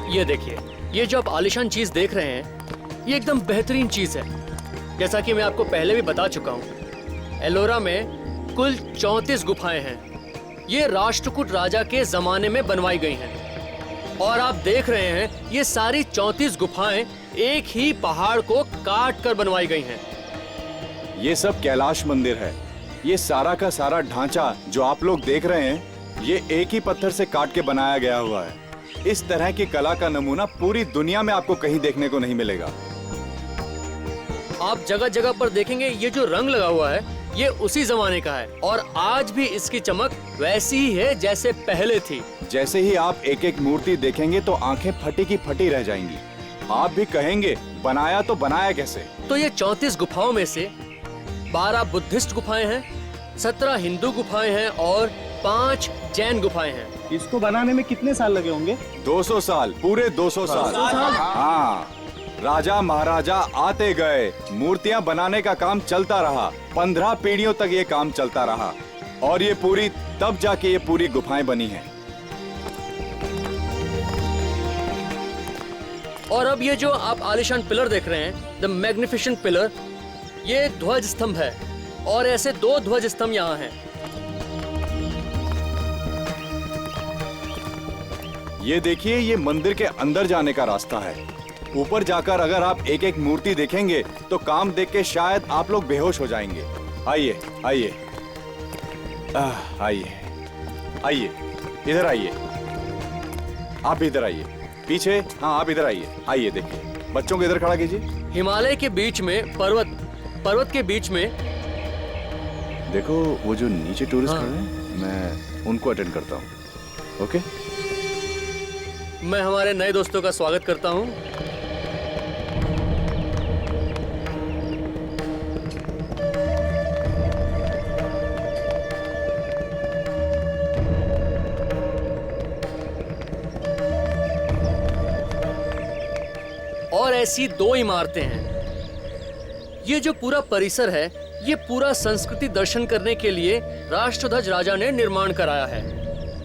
ये देखिए, ये जो आप आलिशान चीज देख रहे हैं, ये एकदम बेहतरीन चीज है। जैसा कि मैं आपको पहले भी बता चुका हूँ, एलोरा में कुल 34 गुफाएं हैं। ये राष्ट्रकूट राजा के जमाने में बनवाई गई हैं। और आप देख रहे हैं, ये सारी 34 गुफाएं एक ही पहाड़ को काट कर बनवाई गई हैं। ये सब कैलाश मंदिर है। ये सारा का सारा ढांचा जो आप लोग देख रहे हैं, ये एक ही पत्थर से काट के बनाया गया हुआ है। इस तरह की कला का नमूना पूरी दुनिया में आपको कहीं देखने को नहीं मिलेगा। आप जगह जगह पर देखेंगे, ये जो रंग लगा हुआ है, ये उसी जमाने का है और आज भी इसकी चमक वैसी ही है जैसे पहले थी। जैसे ही आप एक एक मूर्ति देखेंगे तो आंखें फटी की फटी रह जाएंगी। आप भी कहेंगे, बनाया तो बनाया कैसे? तो ये 34 गुफाओं में से 12 बुद्धिस्ट गुफाएं हैं, 17 हिंदू गुफाएं हैं और 5 जैन गुफाएं हैं। इसको बनाने में कितने साल लगे होंगे? 200 साल, पूरे 200 साल। हाँ, राजा महाराजा आते गए, मूर्तियां बनाने का काम चलता रहा। 15 पीढ़ियों तक ये काम चलता रहा और ये पूरी तब जाके ये पूरी गुफाएं बनी हैं। और अब ये जो आप आलिशान पिलर देख रहे हैं, द मैग्निफिसेंट पिलर, ये ध्वज स्तंभ है और ऐसे 2 ध्वज स्तंभ यहाँ हैं। ये देखिए, ये मंदिर के अंदर जाने का रास्ता है। ऊपर जाकर अगर आप एक एक मूर्ति देखेंगे तो काम देख के शायद आप लोग बेहोश हो जाएंगे। आइए आइए आइए आइए, इधर आइए। आप इधर आइए, पीछे। हाँ, आप इधर आइए। आइए, देखिए, बच्चों को इधर खड़ा कीजिए। हिमालय के बीच में पर्वत के बीच में देखो, वो जो नीचे टूरिस्ट हाँ। खड़े हैं, मैं उनको अटेंड करता हूँ। ओके? मैं हमारे नए दोस्तों का स्वागत करता हूँ। और ऐसी 2 इमारतें हैं। ये जो पूरा परिसर है, ये पूरा संस्कृति दर्शन करने के लिए राष्ट्रध्वज राजा ने निर्माण कराया है।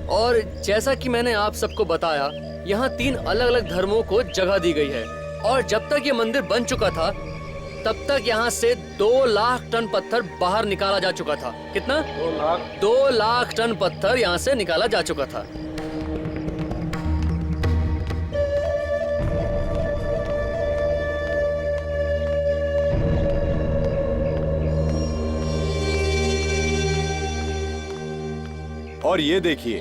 और जैसा कि मैंने आप सबको बताया, यहाँ 3 अलग अलग धर्मों को जगह दी गई है। और जब तक ये मंदिर बन चुका था, तब तक यहाँ से 2 लाख टन पत्थर बाहर निकाला जा चुका था। कितना? 2 लाख टन पत्थर यहाँ से निकाला जा चुका था। और ये देखिए,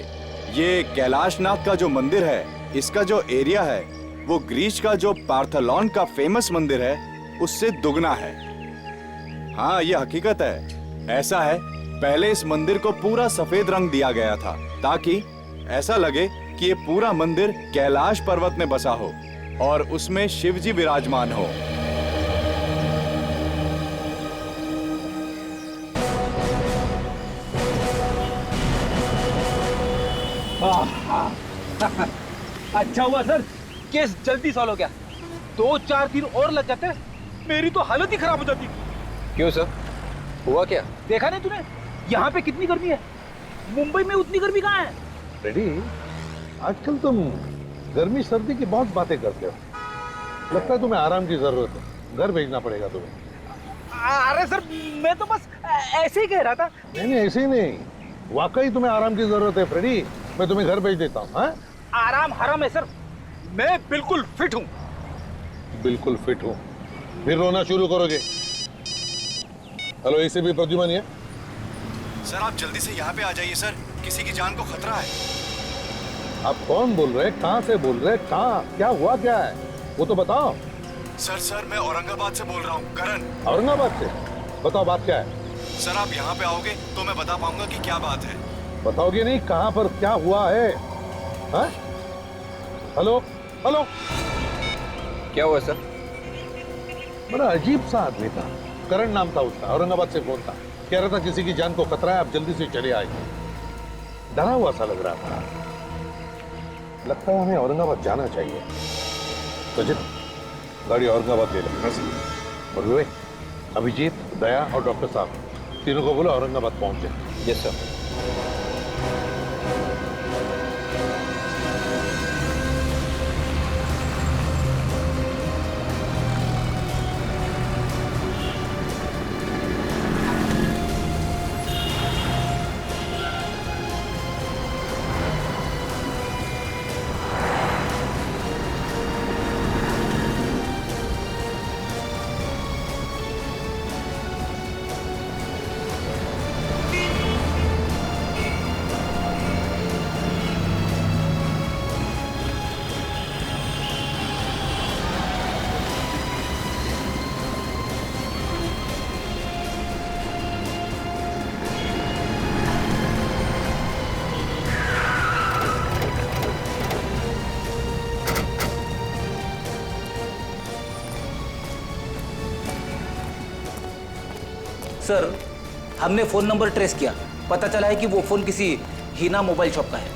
ये कैलाशनाथ का जो मंदिर है, इसका जो एरिया है, वो ग्रीस का जो पार्थेनॉन का फेमस मंदिर है, उससे दुगना है। हाँ, ये हकीकत है। ऐसा है, पहले इस मंदिर को पूरा सफेद रंग दिया गया था ताकि ऐसा लगे कि ये पूरा मंदिर कैलाश पर्वत में बसा हो और उसमें शिव जी विराजमान हो। अच्छा हुआ सर, केस जल्दी सॉल्व हो गया। 2-4 दिन और लग जाते, मेरी तो हालत ही खराब हो जाती। क्यों सर, हुआ क्या? देखा नहीं तूने, यहाँ पे कितनी गर्मी है? मुंबई में उतनी गर्मी कहाँ है? रेडी, आजकल तुम गर्मी सर्दी की बहुत बातें करते हो। लगता है तुम्हें आराम की जरूरत है, घर भेजना पड़ेगा तुम्हें। अरे सर, मैं तो बस ऐसे ही कह रहा था। नहीं, ऐसे ही नहीं, वाकई तुम्हें आराम की जरूरत है फ्रेडी। मैं तुम्हें घर भेज देता हूँ। आराम हराम है सर, मैं बिल्कुल फिट हूँ। बिल्कुल फिट हूँ, फिर रोना शुरू करोगे? हेलो, एसीपी प्रद्युमन है। सर, आप जल्दी से यहाँ पे आ जाइए सर, किसी की जान को खतरा है। आप कौन बोल रहे हैं, कहाँ से बोल रहे हैं, कहाँ, क्या हुआ, क्या है वो तो बताओ। सर, मैं औरंगाबाद से बोल रहा हूँ, करण। औरंगाबाद से? बताओ, बात क्या है? सर, आप यहाँ पे आओगे तो मैं बता पाऊंगा कि क्या बात है। बताओगे नहीं, कहाँ पर क्या हुआ है? हाँ? हेलो हेलो, क्या हुआ सर? बड़ा अजीब सा आदमी था, करण नाम था उसका, औरंगाबाद से फोन था, कह रहा था किसी की जान को खतरा है, आप जल्दी से चले आए। डरा हुआ सा लग रहा था। लगता है हमें औरंगाबाद जाना चाहिए। तो जित गाड़ी औरंगाबाद ले लो। और विवेक, अभिजीत, दया और डॉक्टर साहब, तीनों को बोलो औरंगाबाद पहुंच जाए। Yes sir. सर, हमने फोन नंबर ट्रेस किया, पता चला है कि वो फोन किसी हीना मोबाइल शॉप का है।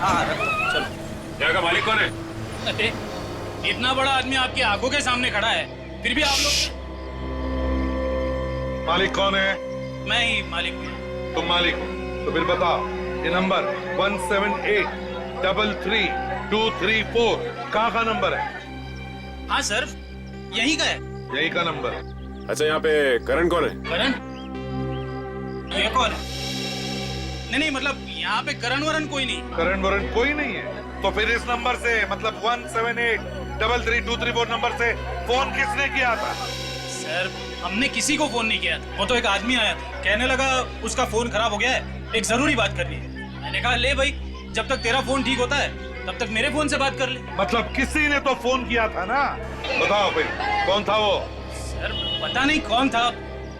हाँ, चलो। यहाँ का मालिक कौन है? अरे इतना बड़ा आदमी आपकी आंखों के सामने खड़ा है, फिर भी आप लोग। मालिक कौन है? मैं ही मालिक हूँ। तुम मालिक हो तो फिर बताओ, ये नंबर 17833234 कहाँ का नंबर है? हाँ सर, यही का है। यही का नंबर। अच्छा, यहाँ पे करण कौन है? करण? ये कौन है? नहीं, मतलब यहाँ पे करण वरण कोई नहीं। करण वरण कोई नहीं है? तो फिर इस नंबर से, मतलब 17833234 नंबर से फोन किसने किया था? सर, हमने किसी को फोन नहीं किया था। वो तो एक आदमी आया था, कहने लगा उसका फोन खराब हो गया है, एक जरूरी बात करनी है। मैंने कहा ले भाई, जब तक तेरा फोन ठीक होता है तब तक मेरे फोन से बात कर ले। मतलब किसी ने तो फोन किया था ना? बताओ फिर कौन था वो? सर पता नहीं कौन था,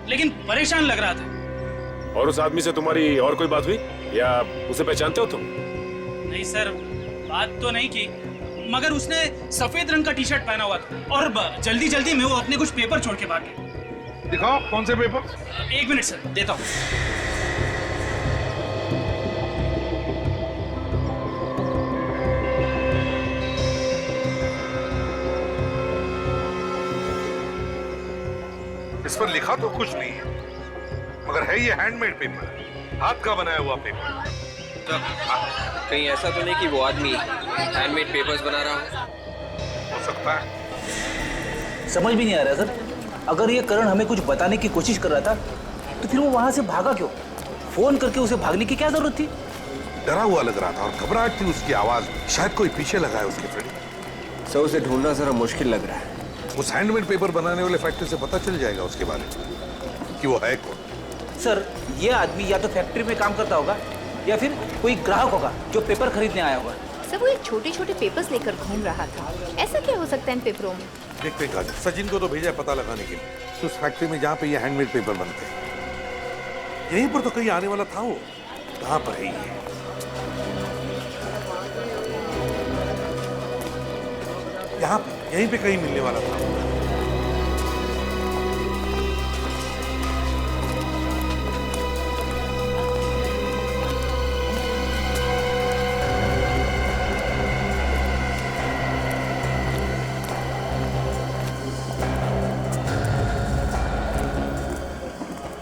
लेकिन परेशान लग रहा था। और उस आदमी से तुम्हारी और कोई बात हुई या उसे पहचानते हो तुम? नहीं सर, बात तो नहीं की, मगर उसने सफेद रंग का टी शर्ट पहना हुआ था और जल्दी जल्दी में वो अपने कुछ पेपर छोड़ के भाग गया। दिखाओ कौन से पेपर? एक मिनट सर, देता हूँ। इस पर लिखा तो कुछ नहीं है, मगर है ये हैंडमेड पेपर, हाथ का बनाया हुआ पेपर। कहीं ऐसा तो नहीं कि वो आदमी हैंडमेड पेपर्स बना रहा हो सकता है। समझ भी नहीं आ रहा सर, अगर ये करण हमें कुछ बताने की कोशिश कर रहा था तो फिर वो वहां से भागा क्यों? फोन करके उसे भागने की क्या जरूरत थी? डरा हुआ लग रहा था और घबराहट थी उसकी आवाज में, शायद कोई पीछे लगा है उसके फ्रेंड। सर उसे ढूंढना जरा मुश्किल लग रहा है। उस हैंडमेड पेपर बनाने वाले फैक्ट्री से पता चल जाएगा उसके बारे में कि वो है कौन। सर, ये आदमी या तो फैक्ट्री में काम करता होगा या फिर कोई ग्राहक होगा जो पेपर खरीदने आया होगा। सर वो एक छोटे छोटे पेपर्स लेकर घूम रहा था, ऐसा क्या हो सकता है इन पेपरों में? देखते हैं काजल, सचिन को तो भेजा है पता लगाने के लिए उस फैक्ट्री में जहाँ पे ये हैंडमेड पेपर बनते हैं। यहीं पर तो कहीं आने वाला था वो, कहाँ पर है ये? यहाँ पे, यहीं पे कहीं मिलने वाला था।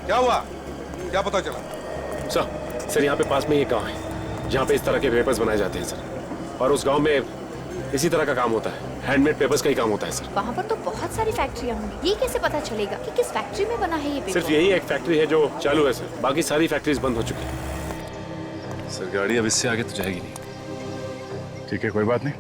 क्या हुआ? क्या पता चला? सर यहाँ पे पास में ये गांव है जहाँ पे इस तरह के पेपर्स बनाए जाते हैं सर, और उस गांव में इसी तरह का काम होता है, हैंडमेड पेपर्स का ही काम होता है सर। वहाँ पर तो बहुत सारी फैक्ट्रियाँ होंगी, ये कैसे पता चलेगा कि किस फैक्ट्री में बना है ये पेपर? सिर्फ यही एक फैक्ट्री है जो चालू है सर, बाकी सारी फैक्ट्रीज बंद हो चुकी है। सर गाड़ी अब इससे आगे तो जाएगी नहीं। ठीक है, कोई बात नहीं।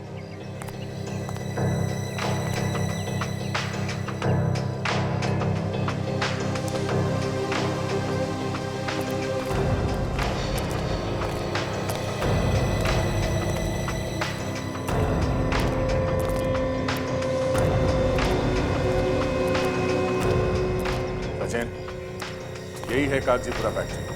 सचिन, यही है कागजीपुरा फैक्ट्री।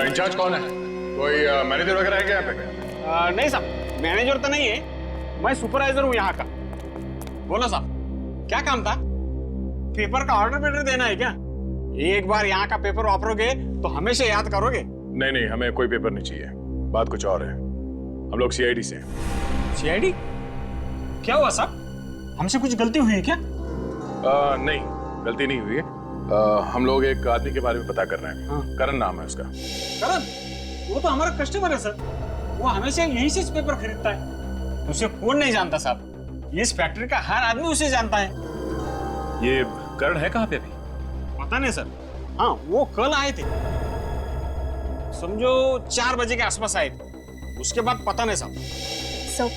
इंचार्ज कौन है? कोई मैनेजर वगैरह है क्या यहाँ पे? नहीं साहब, मैनेजर तो नहीं है, मैं सुपरवाइजर हूँ यहाँ का। बोलो साहब, क्या काम था? पेपर का ऑर्डर पेपर देना है क्या? एक बार यहाँ का पेपर वापरोगे तो हमेशा याद करोगे। नहीं नहीं, हमें कोई पेपर नहीं चाहिए, बात कुछ और है। हम लोग सीआईडी से हैं। सीआईडी? क्या हुआ साहब, हमसे कुछ गलती हुई है क्या? नहीं, गलती नहीं हुई है। हम लोग एक आदमी के बारे में पता कर रहे हैं। हाँ। करण नाम है उसका। करण? वो तो हमारा कस्टमर है सर, वो हमेशा यहीं से पेपर खरीदता है। उसे कौन नहीं जानता साहब, इस फैक्ट्री का हर आदमी उसे जानता है। ये करण है कहाँ पे अभी? पता नहीं सर। हाँ, वो कल आए थे, समझो 4 बजे के आसपास आए थे, उसके बाद पता नहीं साहब। सर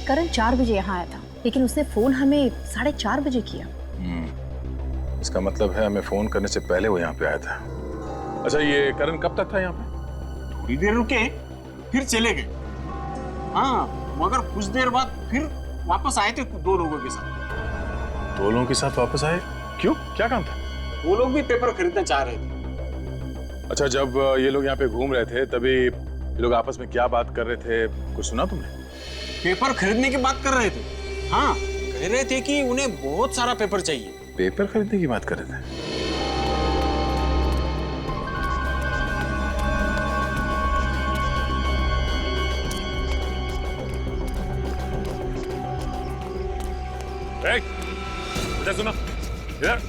करण 4 बजे यहाँ आया था लेकिन उसने फोन हमें 4:30 बजे किया। इसका मतलब है हमें फोन करने से पहले वो यहाँ पे आया था। अच्छा, ये करण कब तक था यहाँ पे? थोड़ी देर रुके फिर चले गए। हाँ, मगर कुछ देर बाद फिर वापस आए थे 2 लोगों के साथ। 2 लोगों के साथ वापस आए? क्यों, क्या काम था? वो लोग भी पेपर खरीदना चाह रहे थे। अच्छा, जब ये लोग यहाँ पे घूम रहे थे तभी ये लोग आपस में क्या बात कर रहे थे, कुछ सुना तुमने? पेपर खरीदने की बात कर रहे थे। हाँ, कह रहे थे कि उन्हें बहुत सारा पेपर चाहिए। पेपर खरीदने की बात कर रहे थे? इधर सुनो, इधर।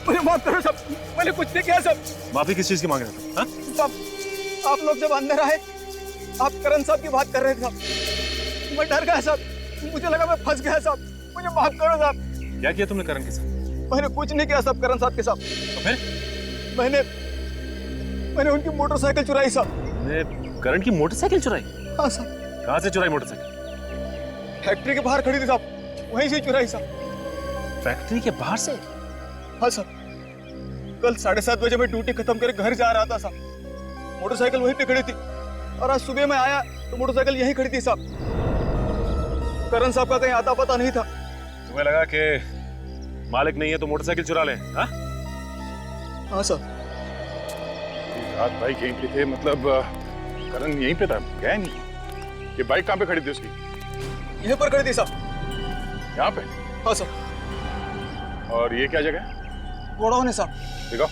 मुझे माफ करो सब, मैंने कुछ नहीं किया सब। माफी किस चीज की मांग रहे थे? हाँ? सब आप लोग जब अंदर आए, आप करण साहब की बात कर रहे थे सब। मैं डर गया सब, मुझे लगा मैं फंस गया सब। मुझे माफ करो सब। क्या किया तुमने करण के साथ? मैंने कुछ नहीं किया सब करण साहब के साथ। तो फिर? मैंने उनकी मोटरसाइकिल चुराई सब। करण की मोटरसाइकिल चुराई? हाँ सब। कहाँ से चुराई मोटरसाइकिल? फैक्ट्री के बाहर खड़ी थी सब, वहीं से चुराई सब। फैक्ट्री के बाहर से? हाँ सर, कल 7:30 बजे मैं ड्यूटी खत्म करके घर जा रहा था साहब। मोटरसाइकिल वहीं पे खड़ी थी और आज सुबह मैं आया तो मोटरसाइकिल यहीं खड़ी थी साहब। करण साहब का कहीं आता पता नहीं था। तुम्हें लगा कि मालिक नहीं है तो मोटरसाइकिल चुरा ले? हाँ? हाँ सर। रात भाई यहीं पे थे, मतलब करण यहीं पे था, गया नहीं? ये बाइक कहाँ पे खड़ी थी उसकी? यहीं पर खड़ी थी साहब। यहाँ पे? हाँ सर। और ये क्या जगह है? गोडाउन है साहब। दिखाओ।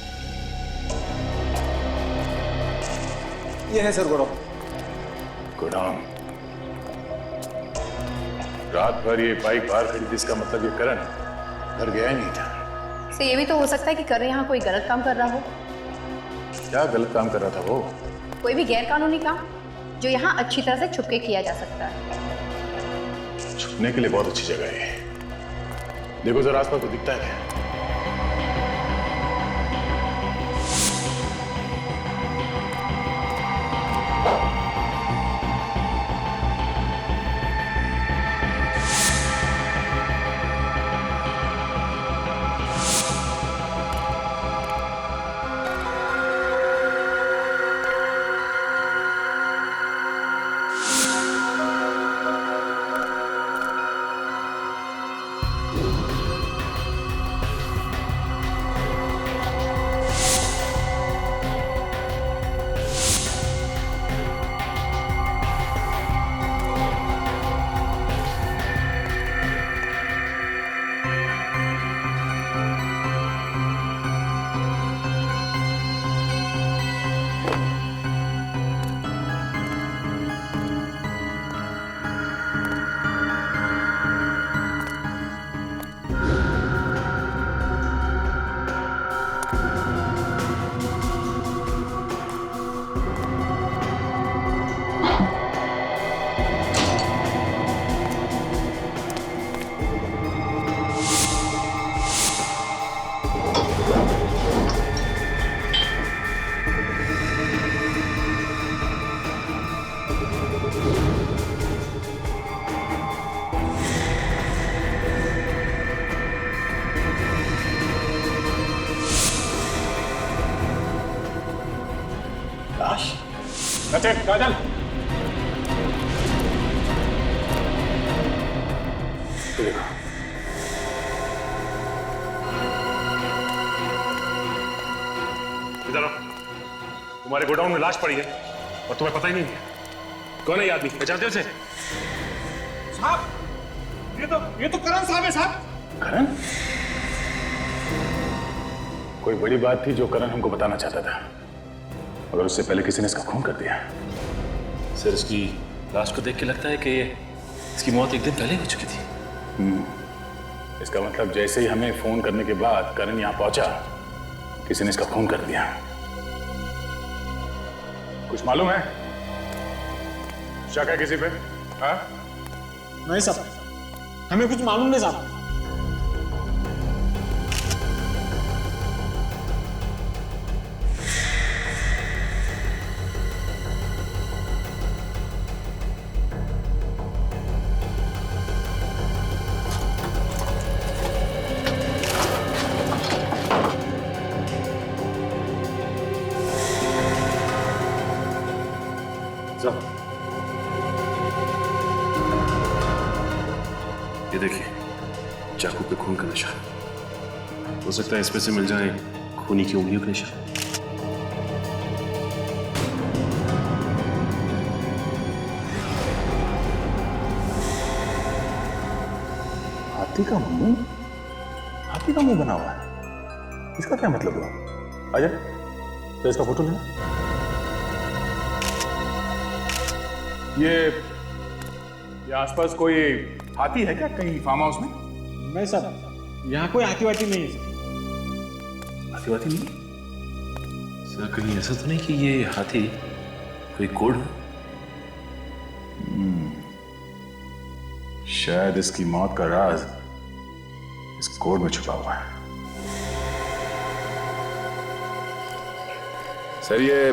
ये है सर गोडाउन। गोडाउन। रात भर ये बाइक बाहर खड़ी थी, इसका मतलब ये करण घर गया ही नहीं था। तो ये भी तो हो सकता है कि करण यहाँ कोई गलत काम कर रहा हो। क्या गलत काम कर रहा था वो? कोई भी गैर कानूनी काम जो यहाँ अच्छी तरह से छुप के किया जा सकता है। छुपने के लिए बहुत अच्छी जगह है। देखो जरा आसपास को दिखता है क्या? काजल, हमारे गोडाउन में लाश पड़ी है और तुम्हें पता ही नहीं है। कौन है ये आदमी, पहचानते हो उसे? साहब ये तो करण साहब है साहब। करण? कोई बड़ी बात थी जो करण हमको बताना चाहता था, मगर उससे पहले किसी ने इसका खून कर दिया। सर इसकी लाश को देख के लगता है कि इसकी मौत एक दिन पहले हो चुकी थी। इसका मतलब जैसे ही हमें फोन करने के बाद करण यहाँ पहुंचा, किसी ने इसका खून कर दिया। कुछ मालूम है? शक है किसी पे? हाँ? नहीं साहब, हमें कुछ मालूम नहीं साहब। ये देखिए, चाकू पे खून का निशान। हो सकता है इसमें से मिल जाए खूनी की उंगलियों के निशान। हाथी का मुंह? हाथी का मुंह बना हुआ है, इसका क्या मतलब हुआ? अजय, तो इसका फोटो लेना। ये आसपास कोई हाथी है क्या कहीं फार्म हाउस में? नहीं साहब, यहाँ कोई हाथी वाथी नहीं है। हाथी वाथी नहीं? सर कहीं ऐसा तो नहीं कि ये हाथी कोई कोड हो? शायद इसकी मौत का राज इस कोड में छुपा हुआ है। सर ये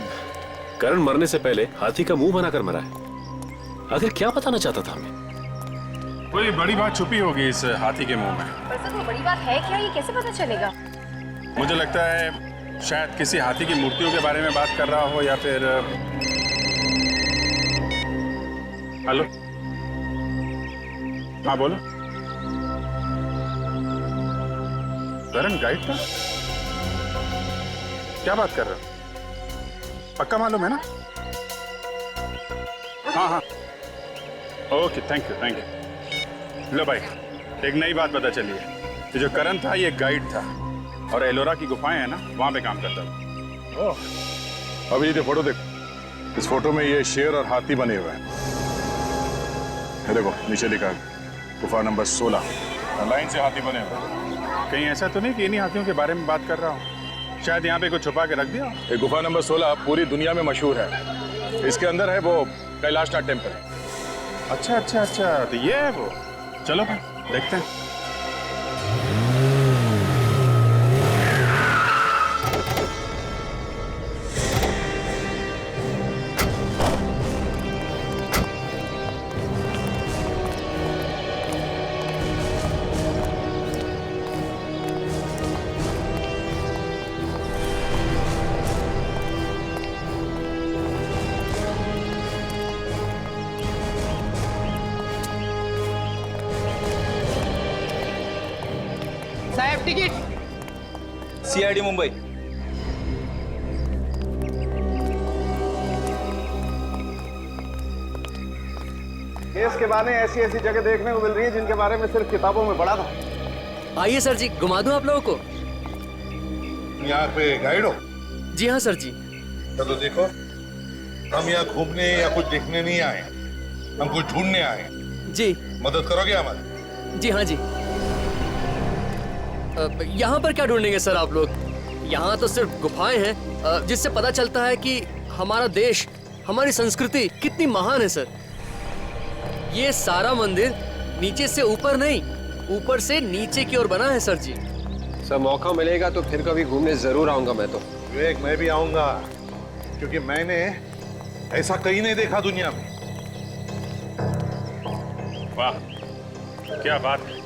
करण मरने से पहले हाथी का मुंह बनाकर मरा है। आखिर क्या बताना चाहता था हमें? कोई बड़ी बात छुपी होगी इस हाथी के मुंह में। पर सर वो बड़ी बात है क्या, ये कैसे पता चलेगा? मुझे लगता है शायद किसी हाथी की मूर्तियों के बारे में बात कर रहा हो, या फिर हेलो, हाँ बोलो। करण गाइड था? क्या बात कर रहे हो? पक्का मालूम है ना? हाँ हाँ, ओके, थैंक यू। लो भाई, एक नई बात पता चली है। ये जो करण था ये गाइड था और एलोरा की गुफाएं है ना, वहां पे काम करता था। ओह, अभी ये फोटो देखो। इस फोटो में ये शेर और हाथी बने हुए हैं। ये देखो नीचे लिखा है गुफा नंबर 16। लाइन से हाथी बने हुए हैं। कहीं ऐसा तो नहीं कि इन्हीं हाथियों के बारे में बात कर रहा हूँ? शायद यहाँ पे कुछ छुपा के रख दिया। ये गुफा नंबर 16 पूरी दुनिया में मशहूर है। इसके अंदर है वो कैलाशनाथ टेम्पल। अच्छा, तो ये है वो। चलो भाई देखते हैं। साहब टिकट। CID मुंबई। केस के बारे ऐसी जगह देखने को मिल रही है जिनके बारे में सिर्फ किताबों में पढ़ा था। आइए सर जी, घुमा दूं आप लोगों को। यहाँ पे गाइड हो? जी हाँ सर जी। चलो देखो, हम यहाँ घूमने या कुछ देखने नहीं आए, हम कुछ ढूंढने आए। जी। मदद करोगे हमारी? जी हाँ जी। यहाँ पर क्या ढूंढेंगे सर आप लोग? यहाँ तो सिर्फ गुफाएं हैं जिससे पता चलता है कि हमारा देश, हमारी संस्कृति कितनी महान है सर। ये सारा मंदिर नीचे से ऊपर नहीं, ऊपर से नीचे की ओर बना है सर जी। सर मौका मिलेगा तो फिर कभी घूमने जरूर आऊंगा मैं तो। विवेक, मैं भी आऊंगा, क्योंकि मैंने ऐसा कहीं नहीं देखा दुनिया में। वाह, क्या बात है।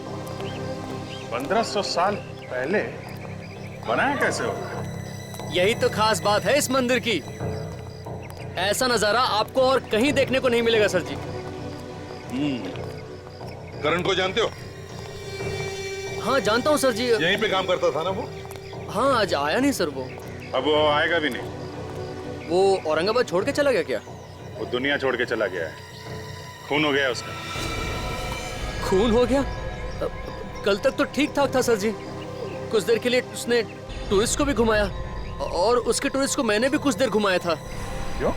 1500 साल पहले बनाया कैसे होगा? यही तो खास बात है इस मंदिर की। ऐसा नजारा आपको और कहीं देखने को नहीं मिलेगा सर जी। करण को जानते हो? हाँ जानता हूँ सर जी। यहीं पे काम करता था ना वो? हाँ, आज आया नहीं सर वो। अब वो आएगा भी नहीं। वो औरंगाबाद छोड़ के चला गया क्या? वो दुनिया छोड़ के चला गया है, खून हो गया उसका। खून हो गया? कल तक तो ठीक ठाक था सर जी। कुछ देर के लिए उसने टूरिस्ट को भी घुमाया और उसके टूरिस्ट को मैंने भी कुछ देर घुमाया था। क्यों?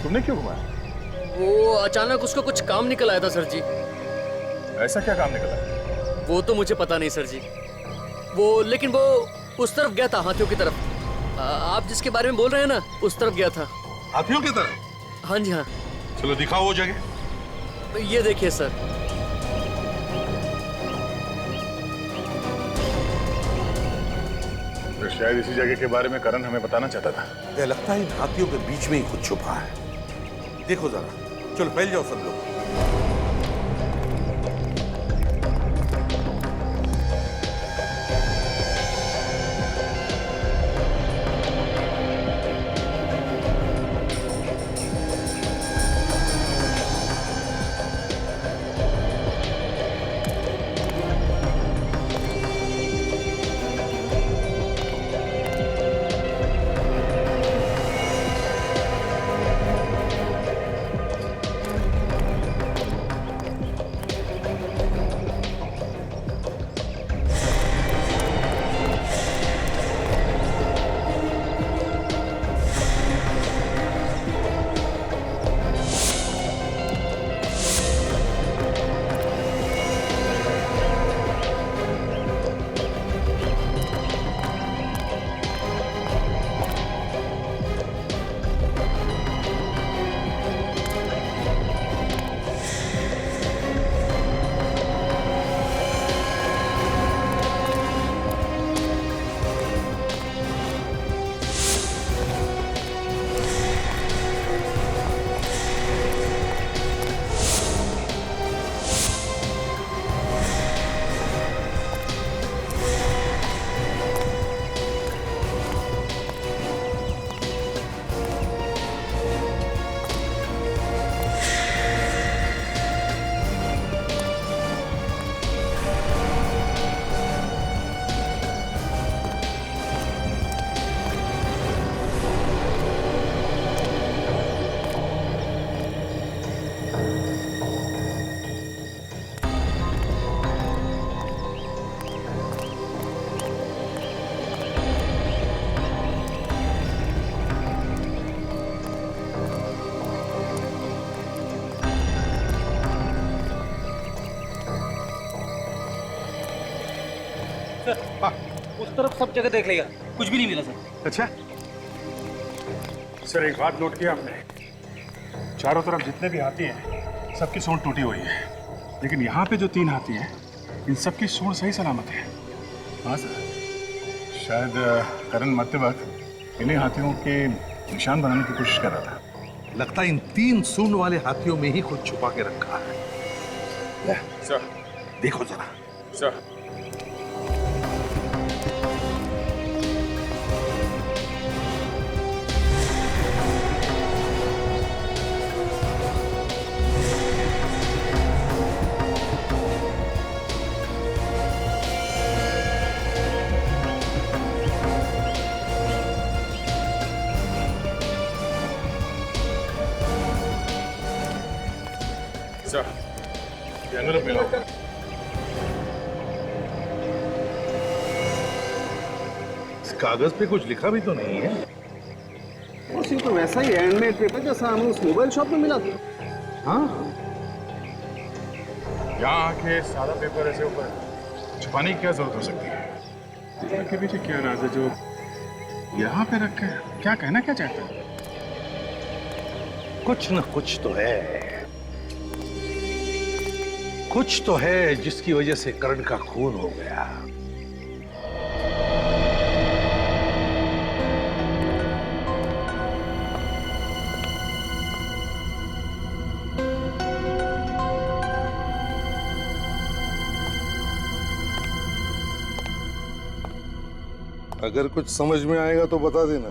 तुमने क्यों घुमाया? वो अचानक उसको कुछ काम निकल आया था सर जी। ऐसा क्या काम निकला? वो तो मुझे पता नहीं सर जी। लेकिन वो उस तरफ गया था, हाथियों की तरफ। आप जिसके बारे में बोल रहे हैं ना, उस तरफ गया था। हाथियों की तरफ? हाँ जी हाँ। चलो दिखाओ वो जगह। ये देखिए सर। तो शायद इसी जगह के बारे में करण हमें बताना चाहता था। ये लगता है इन हाथियों के बीच में ही कुछ छुपा है। देखो जरा, चलो फैल जाओ सब लोग। उस तरफ सब जगह देख लेगा, कुछ भी नहीं मिला सर। अच्छा सर, एक बात नोट किया आपने? चारों तरफ जितने भी हाथी हैं, सबकी सूंड टूटी हुई है, लेकिन यहाँ पे जो 3 हाथी हैं, इन सबकी सूंड सही सलामत है। हाँ सर, शायद करण मरते वक्त इन्हीं हाथियों के निशान बनाने की कोशिश कर रहा था। लगता है इन 3 सूंड वाले हाथियों में ही कुछ छुपा के रखा है। सर देखो जरा। सर ये एनवेलप मिला होगा। इस कागज पे कुछ लिखा भी तो नहीं है। उसी तो वैसा ही हैंडमेड पेपर जैसा हमें उस मोबाइल शॉप में मिला था। हाँ, यहाँ आके सादा पेपर ऐसे ऊपर छुपाने की क्या जरूरत हो सकती है? इसके पीछे क्या राज है जो यहाँ पे रखे? क्या कहना क्या चाहते हैं? कुछ न कुछ तो है। कुछ तो है जिसकी वजह से करण का खून हो गया। अगर कुछ समझ में आएगा तो बता देना।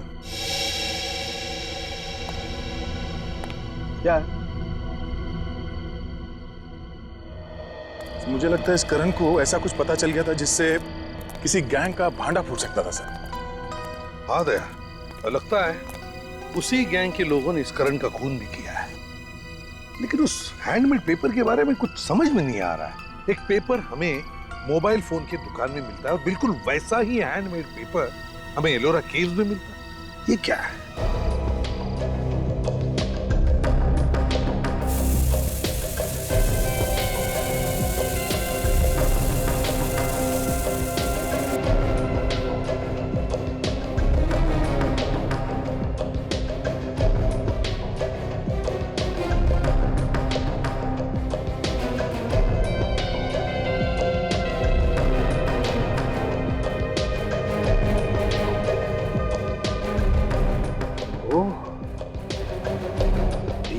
क्या है? मुझे लगता है इस करण को ऐसा कुछ पता चल गया था जिससे किसी गैंग का भांडा फूट सकता था सर। हाँ दया, लगता है उसी गैंग के लोगों ने इस करण का खून भी किया है। लेकिन उस हैंडमेड पेपर के बारे में कुछ समझ में नहीं आ रहा है। एक पेपर हमें मोबाइल फोन की दुकान में मिलता है और बिल्कुल वैसा ही हैंडमेड पेपर हमें एलोरा केव्स में मिलता है। ये क्या है?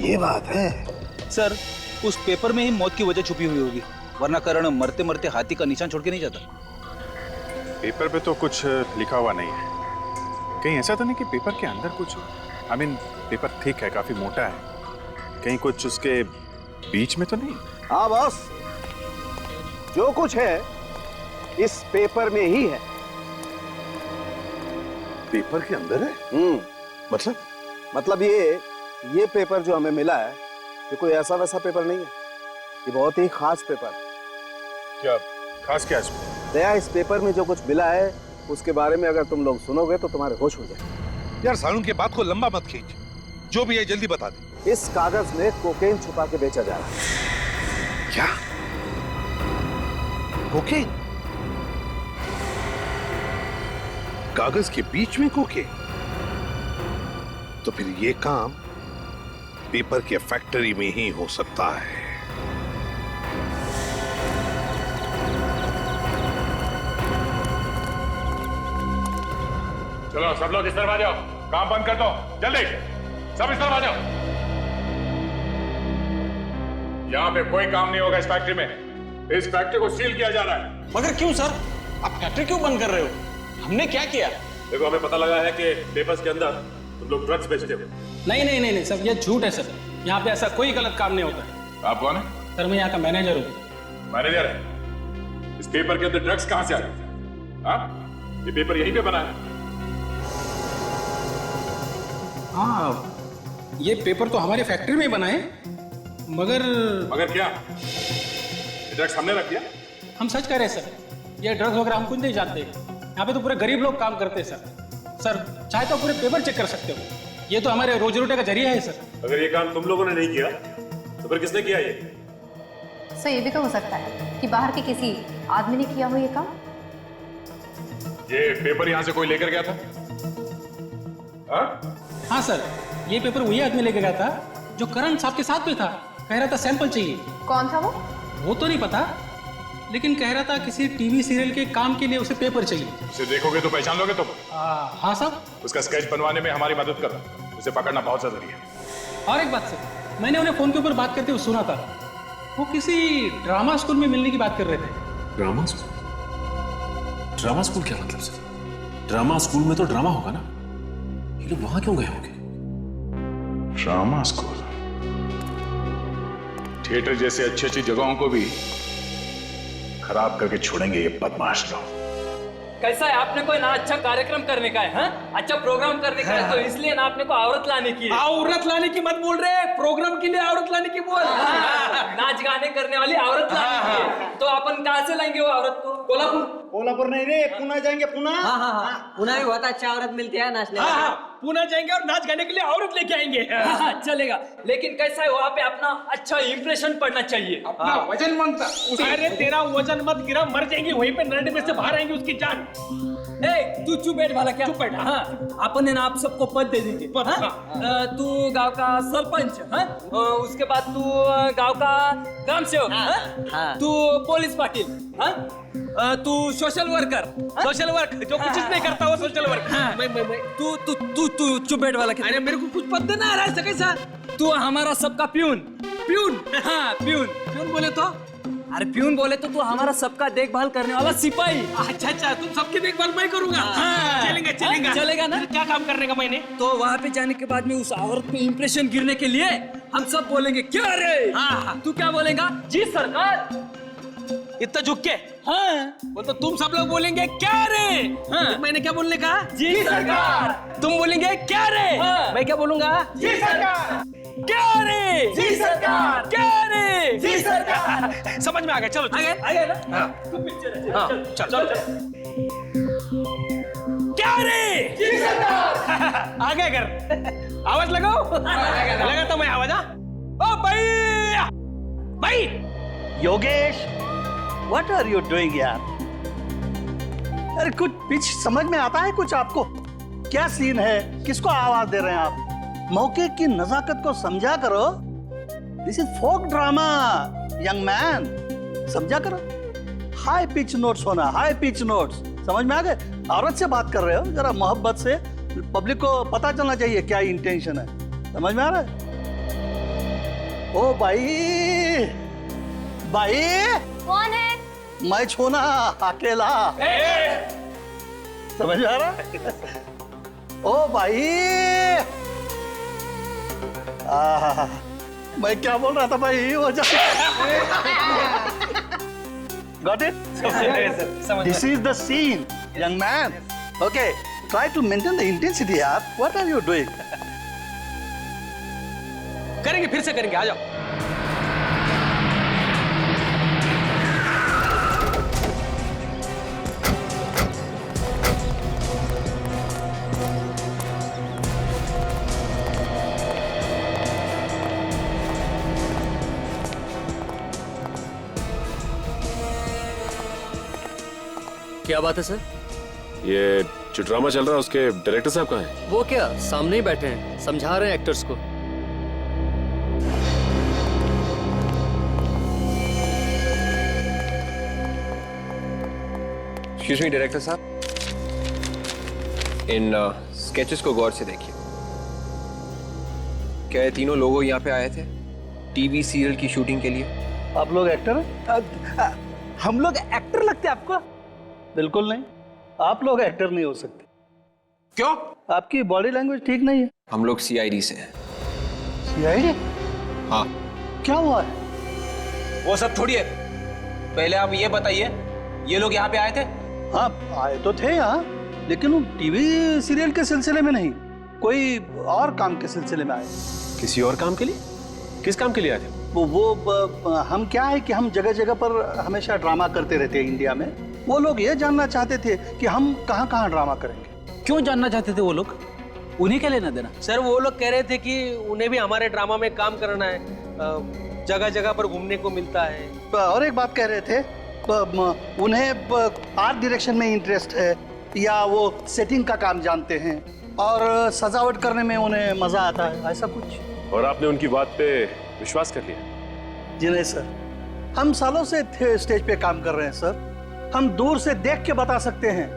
ये बात है सर, उस पेपर में ही मौत की वजह छुपी हुई होगी, वरना करण मरते मरते हाथी का निशान छोड़ के नहीं जाता। पेपर पे तो कुछ लिखा हुआ नहीं है। कहीं ऐसा तो नहीं कि पेपर के अंदर कुछ, आई मीन पेपर थिक है, काफी मोटा है, कहीं कुछ उसके बीच में तो नहीं? हाँ बॉस, जो कुछ है इस पेपर में ही है। पेपर के अंदर है? मतलब ये पेपर जो हमें मिला है, ये कोई ऐसा वैसा पेपर नहीं है। ये बहुत ही खास पेपर है। क्या खास क्या है इसमें? दया, इस पेपर में जो कुछ मिला है उसके बारे में अगर तुम लोग सुनोगे तो तुम्हारे होश हो जाए। यार सालून के बात को लंबा मत खींच, जो भी है जल्दी बता दे। इस कागज में कोकेन छुपा के बेचा जा रहा है। क्या? कोकेन? कागज के बीच में कोकेन? तो फिर ये काम पेपर के फैक्ट्री में ही हो सकता है। चलो सब लोग इस तरफ आ जाओ, काम बंद कर दो, जल्दी सब इस तरफ आ जाओ। यहाँ पे कोई काम नहीं होगा इस फैक्ट्री में। इस फैक्ट्री को सील किया जा रहा है। मगर क्यों सर? आप फैक्ट्री क्यों बंद कर रहे हो? हमने क्या किया? देखो, हमें पता लगा है कि पेपर्स के अंदर तुम लोग ड्रग्स बेचते हो। नहीं सर, ये झूठ है सर। यहाँ पे ऐसा कोई गलत काम नहीं होता है। आप कौन है? सर मैं यहाँ का मैनेजर हूँ। मैनेजर है? इस पेपर के अंदर ड्रग्स कहाँ से आ गए? हाँ, ये पेपर यहीं पे बना है। हाँ, ये पेपर तो हमारी फैक्ट्री में ही बना है, मगर क्या? ये ड्रग्स हमने रख दिया? हम सच कह रहे हैं सर, ये ड्रग्स वगैरह हम कुछ नहीं जानते। यहाँ पे तो पूरे गरीब लोग काम करते हैं सर चाहे तो पूरे पेपर चेक कर सकते हो। ये तो हमारे रोजी रोटी का जरिया है सर। अगर ये काम तुम लोगों ने नहीं किया तो फिर किसने किया ये? सर ये भी तो हो सकता है कि बाहर के किसी आदमी ने किया हो ये काम। ये पेपर यहाँ से कोई लेकर गया था? हाँ सर, ये पेपर वही आदमी लेके गया था जो करण साहब के साथ में था। कह रहा था सैंपल चाहिए। कौन था वो तो नहीं पता, लेकिन कह रहा था किसी टीवी सीरियल के काम के लिए उसे पेपर चाहिए। उसे देखोगे तो पहचान लोगे तुम? हाँ साहब। उसका स्केच बनवाने में हमारी मदद करना, उसे पकड़ना बहुत जरूरी है। और एक बात सर, मैंने उन्हें फोन के ऊपर बात करते हुए सुना था, वो किसी ड्रामा स्कूल में मिलने की बात कर रहे थे। Drama school? ड्रामा स्कूल क्या मतलब सर? ड्रामा स्कूल में तो ड्रामा होगा ना, ये लोग वहां क्यों गए होंगे? Drama school? थिएटर जैसे अच्छी अच्छी जगहों को भी खराब करके छोड़ेंगे ये बदमाश लोग। कैसा है, आपने कोई ना अच्छा कार्यक्रम करने का है, हाँ? अच्छा प्रोग्राम करने का है, तो इसलिए ना आपने को औरत लाने की है। औरत लाने की मत बोल रहे, प्रोग्राम के लिए औरत लाने की बोल। नाच गाने करने वाली औरत लाने की है। तो अपन कहाँ से लाएंगे वो औरत को? कोल्हापुर नहीं रे, पुणे जाएंगे। पुणे? हाँ, पुणे में बहुत अच्छा औरत मिलती है नाचने वाली। हाँ, पुणे जाएंगे और नाच गाने के लिए औरत लेके आएंगे। हाँ, चलेगा, लेकिन कैसा है वहाँ पे अपना अच्छा इंप्रेशन पड़ना चाहिए। अपना वजन मांगता। अरे तेरा वजन मत गिरा, मर जाएंगे वहीं पे, नरड में से बाहर आएंगे उसकी जान। तू चुप बैठ वाला क्या? चुप बैठ। हाँ, अपन है ना आप सबको पद दे देंगे। तू गांव का सरपंच, हाँ? उसके बाद तू गांव का ग्राम सेवक, तू पुलिस पाटिल, हाँ? तू सोशल वर्कर। सोशल वर्क जो कुछ नहीं करता वो सोशल वर्क। तू चुप बैठ वाला क्या? अरे मेरे को कुछ पद देना आ रहा है कैसा? तू हमारा सबका प्यून। हाँ, प्यून बोले तो? अरे प्यून बोले तो तू हमारा सबका देखभाल करने वाला सिपाही। अच्छा, तुम सबकी देखभाल मैं करूंगा। चलेगा ना? क्या काम करने का मैंने? तो वहाँ पे जाने के बाद में उस औरत पे इंप्रेशन गिरने के लिए हम सब बोलेंगे क्या रे? तू क्या बोलेगा? जी सरकार। इतना झुक के? हाँ। वो तो तुम सब लोग बोलेंगे क्या रे? हाँ। मैंने क्या बोलने कहा? जी सरकार। तुम बोलेंगे क्या रे? हाँ। मैं क्या बोलूंगा? जी सरकार। क्या रे? जी सरकार। क्या रे? जी सरकार। समझ में आ गया? चलो आगे ना? हाँ। चलो क्या रे? जी सरकार। आगे कर, आवाज लगाओ। लगाता मैं आवाज। ओ भाई Yogesh, what are you doing यार? अरे कुछ पिच समझ में आता है कुछ आपको? क्या सीन है? किसको आवाज दे रहे हैं आप? मौके की नजाकत को समझा करो। This is folk drama young man, समझा करो। हाई पिच नोट्स होना, हाई पिच नोट्स, समझ में आ गए? औरत से बात कर रहे हो, जरा मोहब्बत से, पब्लिक को पता चलना चाहिए क्या इंटेंशन है। समझ में आ रहा है? ओ भाई, भाई कौन है? मैं छोना अकेला। समझ में आ रहा? ओ भाई, मैं क्या बोल रहा था भाई? वो got it? This is the scene young man. Okay, try to maintain the intensity यार। What are you doing? करेंगे, फिर से करेंगे, आ जाओ। क्या बात है सर? ये जो ड्रामा चल रहा है उसके डायरेक्टर साहब कहाँ हैं? वो क्या सामने ही बैठे हैं, समझा रहे हैं एक्टर्स को। एक्सक्यूज मी डायरेक्टर साहब, इन स्केचेस को गौर से देखिए। क्या ये तीनों लोग यहाँ पे आए थे टीवी सीरियल की शूटिंग के लिए? आप लोग एक्टर हैं? हम लोग एक्टर लगते हैं आपको? बिल्कुल नहीं, आप लोग एक्टर नहीं हो सकते। क्यों? आपकी बॉडी लैंग्वेज ठीक नहीं है। हम लोग सीआईडी से हैं। सीआईडी? हाँ। क्या हुआ है? वो सब छोड़िए, पहले आप ये बताइए, ये लोग यहाँ पे आए थे? हाँ, आए तो थे यहाँ, लेकिन वो टीवी सीरियल के सिलसिले में नहीं, कोई और काम के सिलसिले में आए। किसी और काम के लिए? किस काम के लिए आए थे? हम क्या है कि हम जगह जगह पर हमेशा ड्रामा करते रहते हैं इंडिया में। वो लोग ये जानना चाहते थे कि हम कहाँ कहाँ ड्रामा करेंगे। क्यों जानना चाहते थे वो लोग? उन्हें क्या लेना देना? सर वो लोग कह रहे थे कि उन्हें भी हमारे ड्रामा में काम करना है, जगह जगह पर घूमने को मिलता है। और एक बात कह रहे थे, उन्हें आर्ट डायरेक्शन में इंटरेस्ट है, या वो सेटिंग का काम जानते हैं, और सजावट करने में उन्हें मजा आता है, ऐसा कुछ। और आपने उनकी बात पे विश्वास कर लिया? जी नहीं सर, हम सालों से स्टेज पे काम कर रहे हैं सर। हम दूर से देख के बता सकते हैं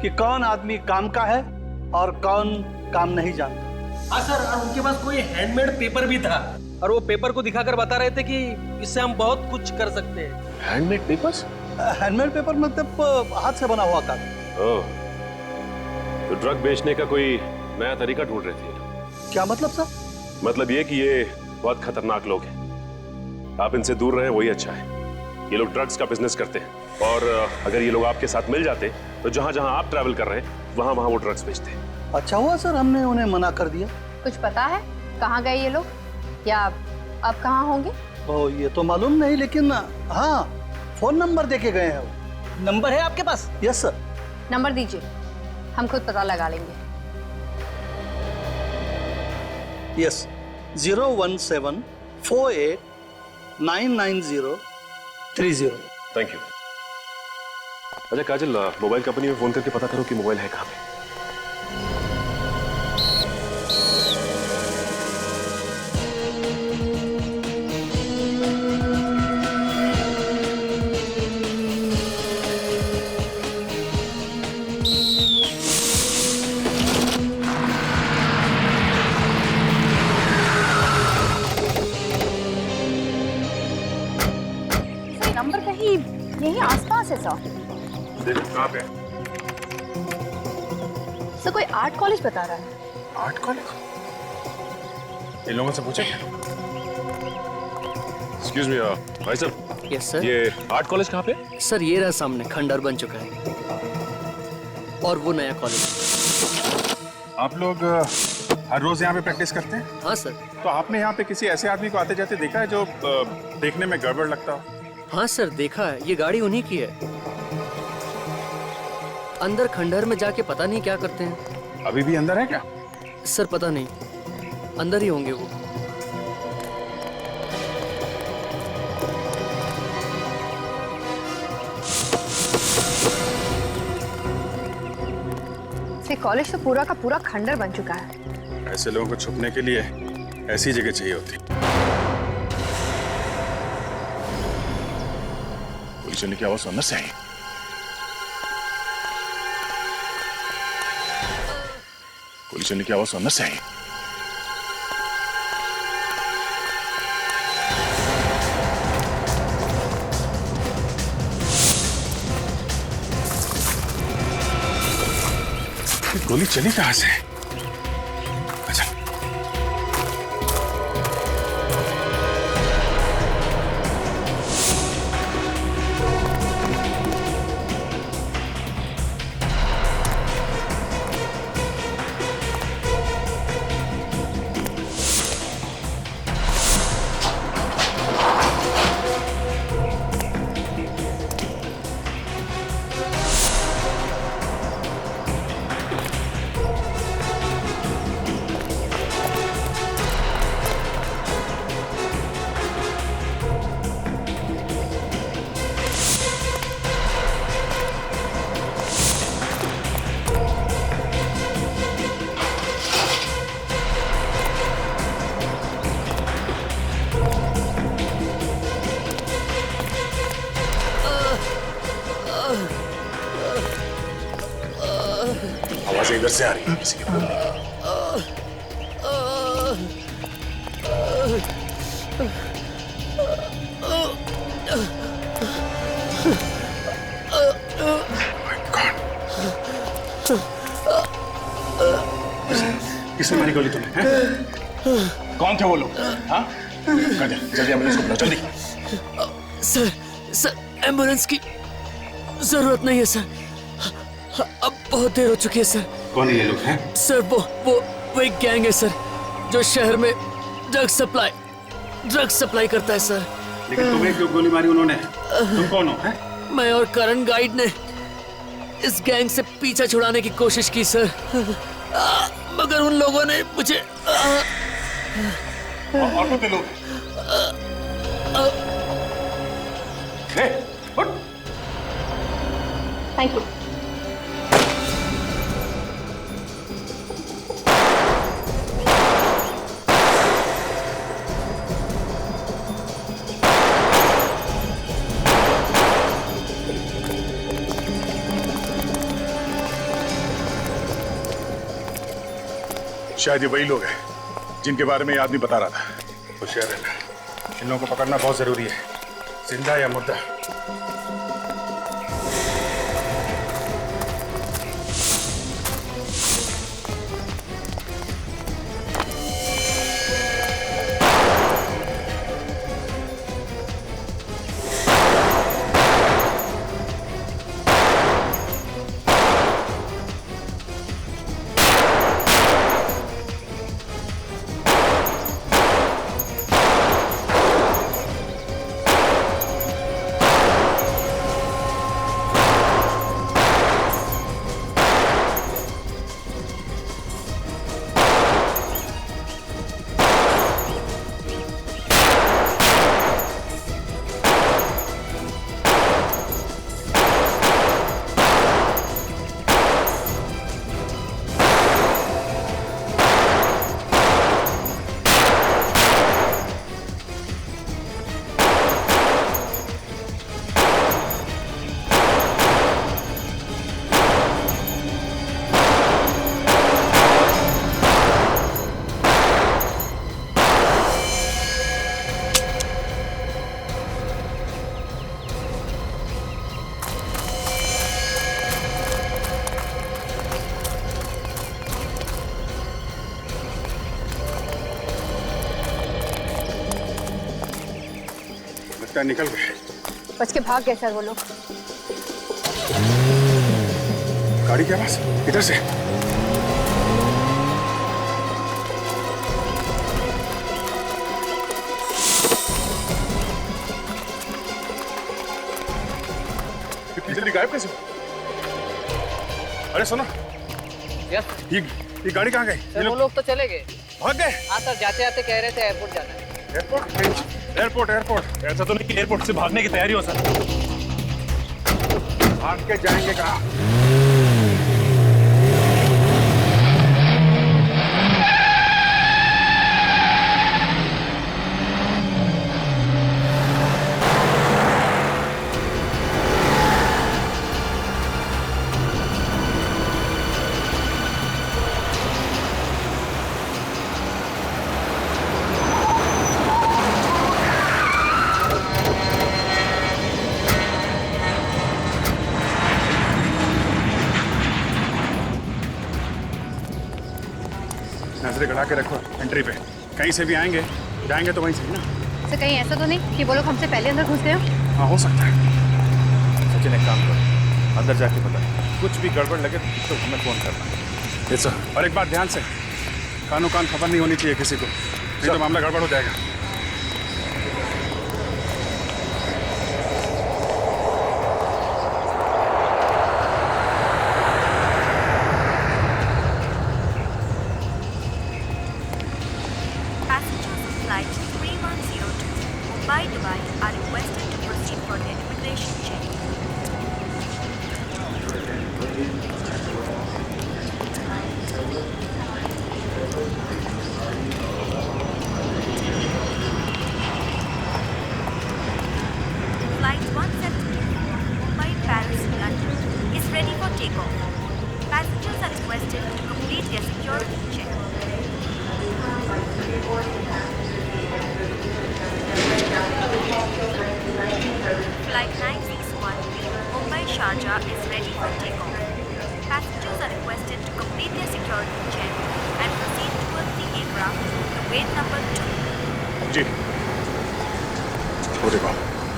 कि कौन आदमी काम का है और कौन काम नहीं जानता। हाँ सर, और उनके पास कोई हैंडमेड पेपर भी था, और वो पेपर को दिखाकर बता रहे थे कि इससे हम बहुत कुछ कर सकते हैं। Handmade papers? हैंडमेड पेपर मतलब हाथ से बना हुआ कागज। ओह, तो ड्रग बेचने का कोई नया तरीका ढूंढ रहे थे? क्या मतलब सर? मतलब ये कि ये बहुत खतरनाक लोग हैं, आप इनसे दूर रहें वही अच्छा है। ये लोग ड्रग्स का बिजनेस करते हैं, और अगर ये लोग आपके साथ मिल जाते तो जहां जहां आप ट्रैवल कर रहे हैं वहां वहां वो ड्रग्स बेचते हैं। अच्छा हुआ सर हमने उन्हें मना कर दिया। कुछ पता है कहाँ गए ये लोग, या अब कहाँ होंगे? ओ, ये तो मालूम नहीं, लेकिन हाँ, फोन नंबर देके गए हैं वो। नंबर है आपके पास? Yes sir. नंबर दीजिए, हम खुद पता लगा लेंगे। यस, 01748999030। Thank you. अच्छा काजल, मोबाइल कंपनी में फोन करके पता करो कि मोबाइल है कहाँ पे। नंबर कहीं यही आसपास है सर। कहाँ पे? सर कोई आर्ट कॉलेज बता रहा है। Art college? इन लोगों से पूछे क्या? एक्सक्यूज मी भाई साहब, यस सर। ये आर्ट कॉलेज कहाँ पे? सर ये रहा सामने, खंडर बन चुका है और वो नया कॉलेज। आप लोग हर रोज यहाँ पे प्रैक्टिस करते हैं? हाँ सर। तो आपने यहाँ पे किसी ऐसे आदमी को आते जाते देखा है जो देखने में गड़बड़ लगता हो? हाँ सर देखा है, ये गाड़ी उन्हीं की है। अंदर खंडहर में जाके पता नहीं क्या करते हैं। अभी भी अंदर है क्या? सर पता नहीं, अंदर ही होंगे वो। से कॉलेज तो पूरा का पूरा खंडर बन चुका है। ऐसे लोगों को छुपने के लिए ऐसी जगह चाहिए होती। पुलिस वाले की आवाज सुनना से आई। पुलिस वाले की आवाज सुनना से आई। गोली चली कहां से? अच्छा आवाज़ें इधर से आ रही है किसी के बोलने की। किसने मारी गोली तुम्हें? कौन थे वो लोग? हाँ? जल्दी एम्बुलेंस को बुलाओ जल्दी। सर एम्बुलेंस की जरूरत नहीं है सर, अब बहुत देर हो चुकी है सर। कौन है ये लोग हैं? सर वो एक गैंग है सर, जो शहर में ड्रग सप्लाई करता है सर। लेकिन तुम्हें क्यों गोली मारी उन्होंने? तुम कौन हो? मैं और करण गाइड ने इस गैंग से पीछा छुड़ाने की कोशिश की सर, मगर उन लोगों ने मुझे और कितने लोग? Thank you. शायद ये वही लोग हैं जिनके बारे में ये आदमी बता रहा था। होशियार रहना, इन लोगों को पकड़ना बहुत जरूरी है, जिंदा या मुर्दा। निकल गए। बच के भाग गए सर वो लोग। गाड़ी के पास इधर से। इतनी जल्दी गायब कैसे? अरे सुनो, ये गाड़ी कहाँ गई? सर वो लोग तो चले गए। भाग गए? हाँ सर, जाते जाते कह रहे थे एयरपोर्ट जाना है। एयरपोर्ट? एयरपोर्ट एयरपोर्ट ऐसा तो नहीं कि एयरपोर्ट से भागने की तैयारी हो सर। भाग के जाएंगे कहाँ? नजरें गड़ा के रखो एंट्री पे, कहीं से भी आएंगे जाएंगे तो वहीं से ना। सर कहीं ऐसा तो नहीं कि वो लोग हमसे पहले अंदर घुस गए हो? हाँ हो सकता है। सचिन एक काम करो, अंदर जाके पता कुछ भी गड़बड़ लगे तो हमें फोन करना। Yes sir. और एक बात ध्यान से, कानों कान खबर नहीं होनी चाहिए किसी को, नहीं तो मामला गड़बड़ हो जाएगा।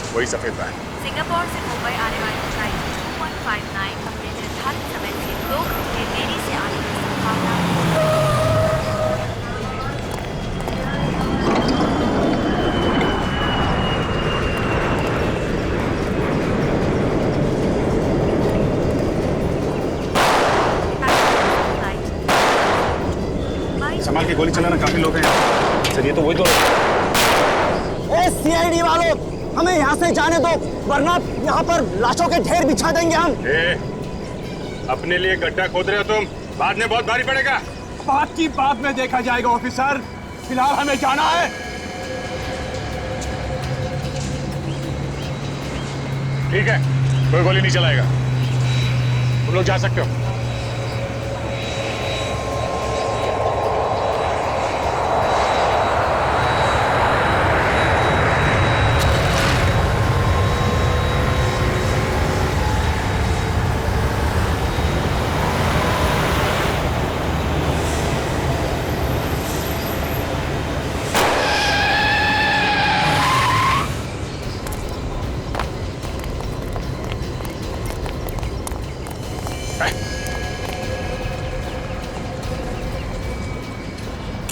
वही सफेद है। सिंगापुर से मुंबई आने वाली फ्लाइट 2159 अपने निर्धारित समय से 2 घंटे देरी से आने की संभावना है। संभाल के गोली चलाना, काफी लोग हैं सर। ये तो वही तो सीआईडी वालों, हमें यहाँ से जाने दो वरना यहाँ पर लाशों के ढेर बिछा देंगे हम। अपने लिए गड्ढा खोद रहे हो तुम, बाद में बहुत भारी पड़ेगा। बात की बात में देखा जाएगा ऑफिसर, फिलहाल हमें जाना है। ठीक है, कोई गोली नहीं चलाएगा, तुम लोग जा सकते हो।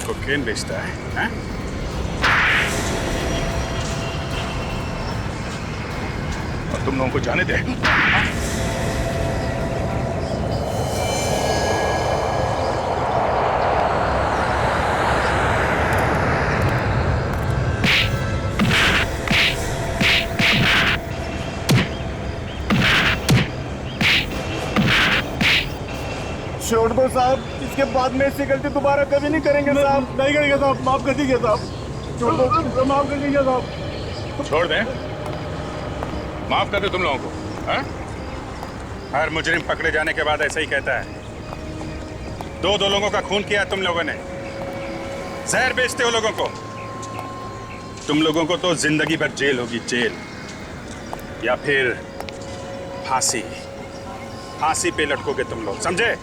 कोकेन बेचता है, हैं? और तुम लोगों को जाने दे। छोड़ दो साहब, इसके बाद में ऐसी गलती दोबारा कभी नहीं करेंगे साहब। नहीं करेंगे साहब, माफ कर दीजिए साहब। छोड़ दो, माफ कर दीजिए साहब। छोड़ दें? माफ कर दे तुम लोगों को, हैं? हर मुजरिम पकड़े जाने के बाद ऐसा ही कहता है। दो लोगों का खून किया तुम लोगों ने, जहर बेचते हो लोगों को। तुम लोगों को तो जिंदगी भर जेल होगी, जेल या फिर फांसी। फांसी पे लटकोगे तुम लोग, समझे?